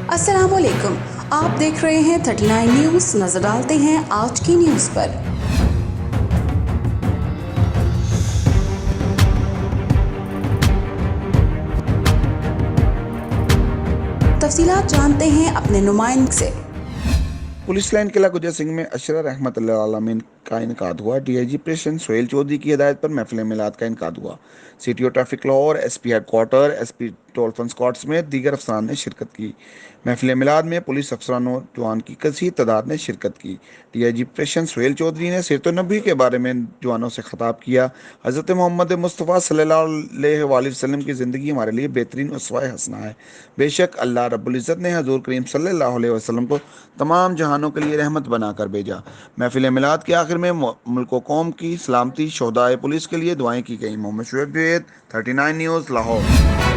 अस्सलाम वालेकुम, आप देख रहे हैं 39 न्यूज़। नजर डालते हैं आज की न्यूज़ पर। तफसीलात जानते हैं अपने नुमाइंदे से। पुलिस लाइन किला गुजर सिंह में अशरा रहमतुल्लाह अलैहि का इनकाद हुआ। डीआईजी प्रेसिडेंट सोहेल चौधरी की हिदायत पर महफिल मिलाद का इनकाद हुआ। CTO traffic Lahore, SP headquarter, SP dolphin squad समेत दीगर अफसरान ने शिरकत की। महफिल मिलाद में पुलिस अफसरान और जवान की कसीर तादाद ने शिरकत की। डीआईजी प्रेसिडेंट सोहेल चौधरी ने सीरत नबी के बारे में जवानों से खिताब किया। हज़रत मोहम्मद मुस्तफ़ा सल्लल्लाहु अलैहि वसल्लम की ज़िंदगी हमारे लिए बेहतरीन उसवा हसना है। बेशक अल्लाह रब्बुल इज़्ज़त ने हज़ूर करीम सल्लल्लाहु अलैहि वसल्लम को तमाम जहानों के लिए रहमत बनाकर भेजा। महफिल मिलाद के आखिर में मुल्क व कौम की सलामती, शोहदाए पुलिस के लिए दुआएं की गई। मोहम्मद शुएब 39 न्यूज़ लाहौर।